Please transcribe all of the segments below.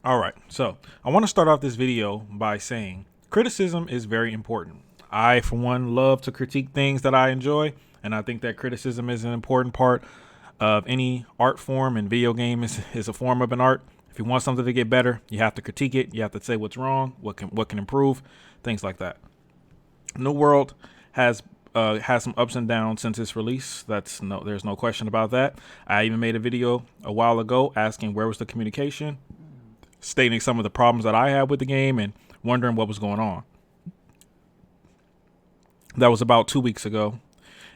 All right, so I want to start off this video by saying criticism is very important. I, for one, love to critique things that I enjoy, and I think that criticism is an important part of any art form, and video game is a form of an art. If you want something to get better, you have to critique it. You have to say what's wrong, what can improve, things like that. New World has some ups and downs since its release. There's no question about that. I even made a video a while ago asking where was the communication, stating some of the problems that I had with the game and wondering what was going on. That was about 2 weeks ago.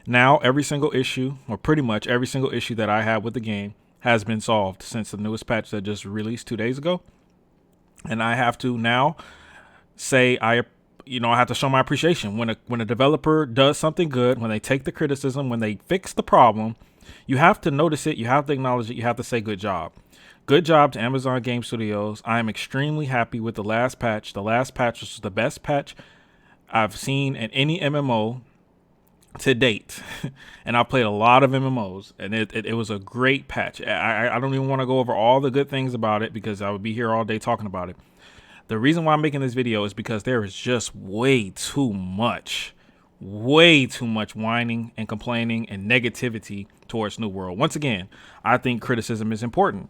Now, every single issue, or pretty much every single issue that I had with the game, has been solved since the newest patch that just released 2 days ago. And I have to now say I have to show my appreciation when a developer does something good, when they take the criticism, when they fix the problem. You have to notice it, you have to acknowledge it, you have to say good job. Good job to Amazon Game Studios. I am extremely happy with the last patch. The last patch was the best patch I've seen in any MMO to date. And I played a lot of MMOs, and it was a great patch. I don't even want to go over all the good things about it because I would be here all day talking about it. The reason why I'm making this video is because there is just way too much whining and complaining and negativity towards New World. Once again, I think criticism is important.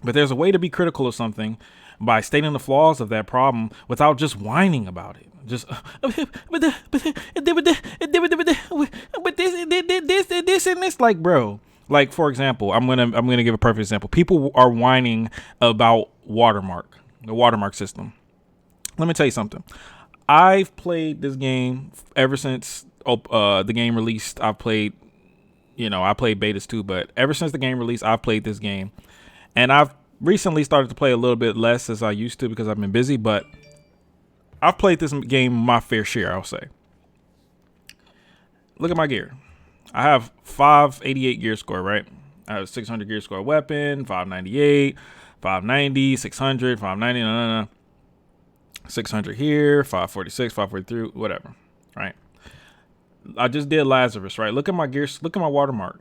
But there's a way to be critical of something by stating the flaws of that problem without just whining about it. Just but this and this, like, bro. Like, for example, I'm gonna give a perfect example. People are whining about Watermark, the Watermark system. Let me tell you something. I've played this game ever since the game released. I played betas too, but ever since the game released, I've played this game. And I've recently started to play a little bit less as I used to because I've been busy, but I've played this game my fair share, I'll say. Look at my gear. I have 588 gear score, right? I have 600 gear score weapon, 598, 590, 600, 590, 600 here, 546, 543, whatever, right? I just did Lazarus, right? Look at my gear, look at my Watermark.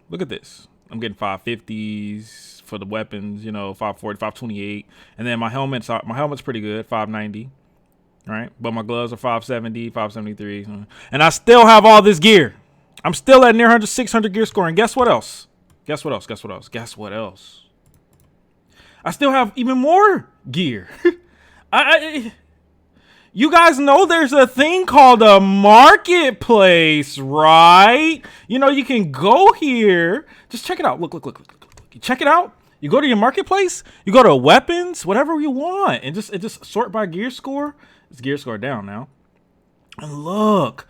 Look at this. I'm getting 550s for the weapons, 540, 528. And then my helmet's pretty good, 590, right? But my gloves are 570, 573. And I still have all this gear. I'm still at near 600 gear score. And guess what else? Guess what else? I still have even more gear. You guys know there's a thing called a marketplace, right? You can go here. Just check it out. Look. Check it out. You go to your marketplace. You go to weapons, whatever you want, and it just sort by gear score. It's gear score down now. And look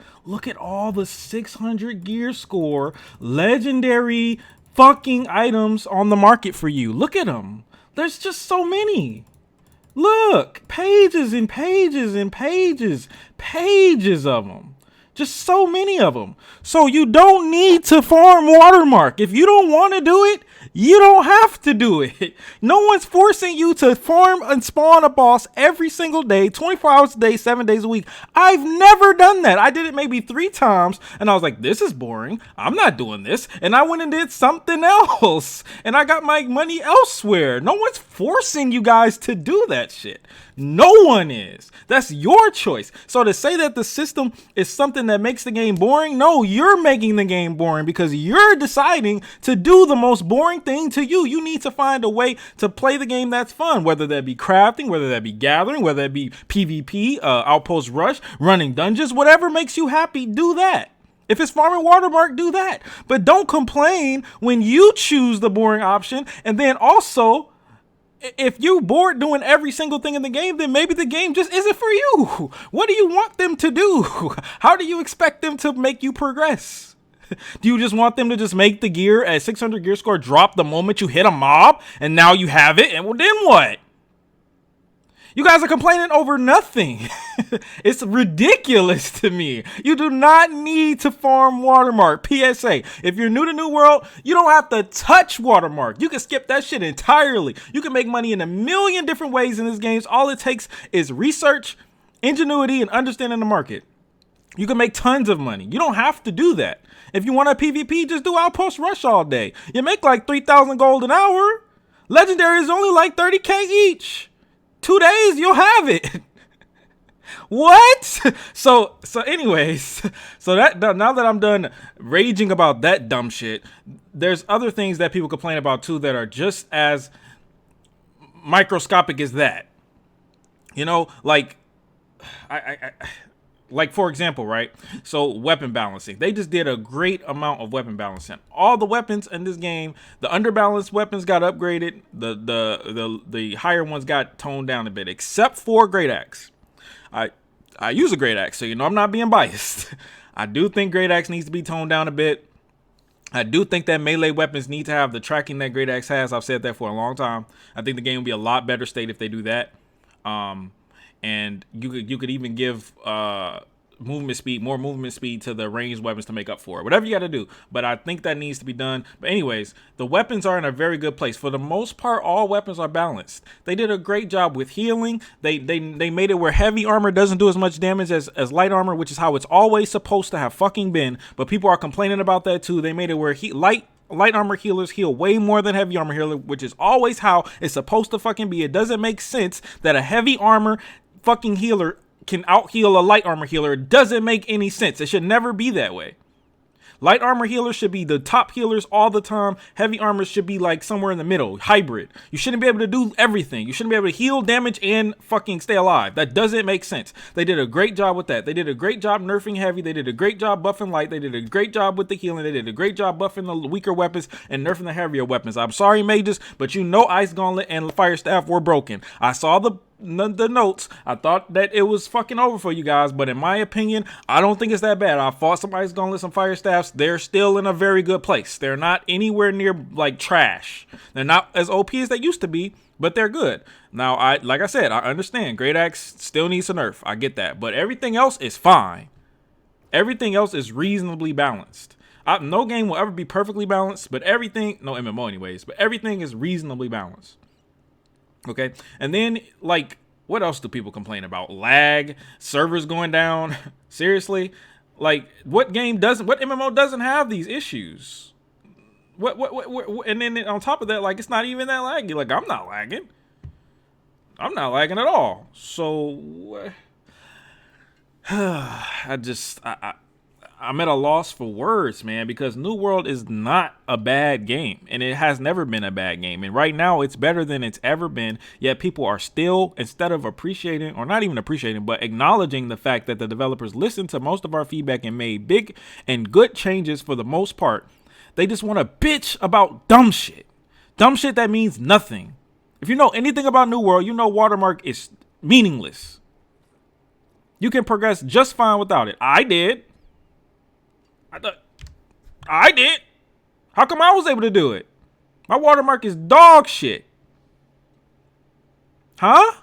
at all the 600 gear score legendary fucking items on the market for you. Look at them. There's just so many. Look, pages and pages and pages of them. Just so many of them. So you don't need to farm Watermark. If you don't want to do it, you don't have to do it. No one's forcing you to farm and spawn a boss every single day, 24 hours a day, 7 days a week. I've never done that. I did it maybe 3 times, and I was like, this is boring. I'm not doing this. And I went and did something else, and I got my money elsewhere. No one's forcing you guys to do that shit. No one is. That's your choice. So to say that the system is something that makes the game boring, no, you're making the game boring because you're deciding to do the most boring thing to you. You need to find a way to play the game that's fun, whether that be crafting, whether that be gathering, whether that be PvP, outpost rush, running dungeons, whatever makes you happy, do that. If it's farming Watermark, do that. But don't complain when you choose the boring option. And then also, if you're bored doing every single thing in the game, then maybe the game just isn't for you. What do you want them to do? How do you expect them to make you progress? Do you just want them to just make the gear at 600 gear score drop the moment you hit a mob and now you have it? And well, then what? You guys are complaining over nothing. It's ridiculous to me. You do not need to farm Watermark. PSA, if you're new to New World, you don't have to touch Watermark. You can skip that shit entirely. You can make money in a million different ways in this game. All it takes is research, ingenuity, and understanding the market. You can make tons of money. You don't have to do that. If you want a PvP, just do Outpost Rush all day. You make like 3,000 gold an hour. Legendary is only like 30K each. 2 days, you'll have it. What? So anyways, so that now that I'm done raging about that dumb shit, there's other things that people complain about too that are just as microscopic as that. You know, like I like for example, right? So weapon balancing. They just did a great amount of weapon balancing. All the weapons in this game, the underbalanced weapons got upgraded. The higher ones got toned down a bit, except for Great Axe. I use a Great Axe, so you know I'm not being biased. I do think Great Axe needs to be toned down a bit. I do think that melee weapons need to have the tracking that Great Axe has. I've said that for a long time. I think the game will be a lot better state if they do that. And you could even give more movement speed to the ranged weapons to make up for it. Whatever you got to do, but I think that needs to be done. But anyways, the weapons are in a very good place. For the most part, all weapons are balanced. They did a great job with healing. They made it where heavy armor doesn't do as much damage as light armor, which is how it's always supposed to have fucking been. But people are complaining about that too. They made it where light armor healers heal way more than heavy armor healer, which is always how it's supposed to fucking be. It doesn't make sense that a heavy armor fucking healer can out heal a light armor healer. It doesn't make any sense. It should never be that way. Light armor healers should be the top healers all the time. Heavy armor should be like somewhere in the middle, hybrid. You shouldn't be able to do everything. You shouldn't be able to heal damage and fucking stay alive. That doesn't make sense. They did a great job with that. They did a great job nerfing heavy. They did a great job buffing light. They did a great job with the healing. They did a great job buffing the weaker weapons and nerfing the heavier weapons. I'm sorry, mages, but you know Ice Gauntlet and Fire Staff were broken. I saw the notes. I thought that it was fucking over for you guys, but in my opinion, I don't think it's that bad. I fought some Ice Gauntlet, some Fire Staffs. They're still in a very good place. They're not anywhere near like trash. They're not as OP as they used to be, but they're good. Now, like I said, I understand Great Axe still needs a nerf. I get that, but everything else is fine. Everything else is reasonably balanced. No game will ever be perfectly balanced, but everything, no MMO anyways, but everything is reasonably balanced. Okay, and then like, what else do people complain about? Lag, servers going down. Seriously, like what MMO doesn't have these issues? What? And then on top of that, like it's not even that laggy. Like I'm not lagging at all. So I'm at a loss for words, man, because New World is not a bad game, and it has never been a bad game. And right now, it's better than it's ever been. Yet people are still, instead of appreciating, or not even appreciating, but acknowledging the fact that the developers listened to most of our feedback and made big and good changes for the most part, they just want to bitch about dumb shit. Dumb shit that means nothing. If you know anything about New World, you know Watermark is meaningless. You can progress just fine without it. I did. I did. How come I was able to do it? My Watermark is dog shit. Huh?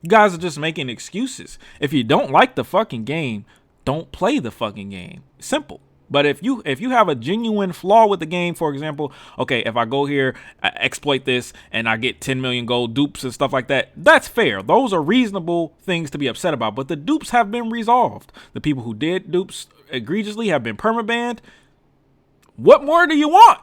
You guys are just making excuses. If you don't like the fucking game, don't play the fucking game. Simple. But if you have a genuine flaw with the game, for example, okay, if I go here, I exploit this, and I get 10 million gold dupes and stuff like that, that's fair. Those are reasonable things to be upset about. But the dupes have been resolved. The people who did dupes egregiously have been permabanned. What more do you want?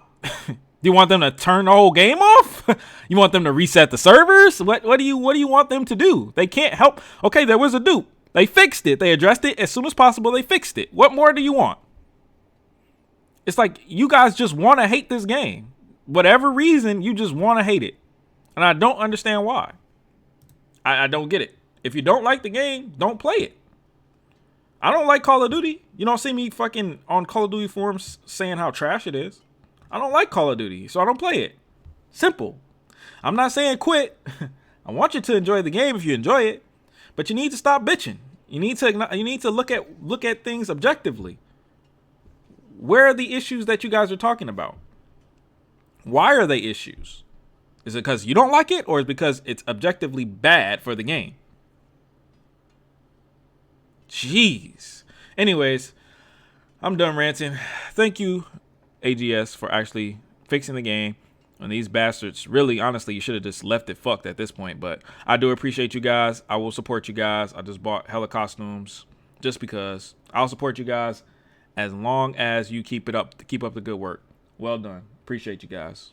Do you want them to turn the whole game off? You want them to reset the servers? What do you want them to do? They can't help. Okay, there was a dupe. They fixed it. They addressed it as soon as possible. They fixed it. What more do you want? It's like you guys just want to hate this game. Whatever reason, you just want to hate it. And I don't understand why. I don't get it. If you don't like the game, don't play it. I don't like Call of Duty. You don't see me fucking on Call of Duty forums saying how trash it is. I don't like Call of Duty, so I don't play it. Simple. I'm not saying quit. I want you to enjoy the game if you enjoy it, but you need to stop bitching. You need to look at things objectively. Where are the issues that you guys are talking about? Why are they issues? Is it because you don't like it, or is it because it's objectively bad for the game? Jeez. Anyways, I'm done ranting. Thank you, AGS, for actually fixing the game. And these bastards, really, honestly, you should have just left it fucked at this point. But I do appreciate you guys. I will support you guys. I just bought hella costumes just because. I'll support you guys as long as you keep up the good work. Well done. Appreciate you guys.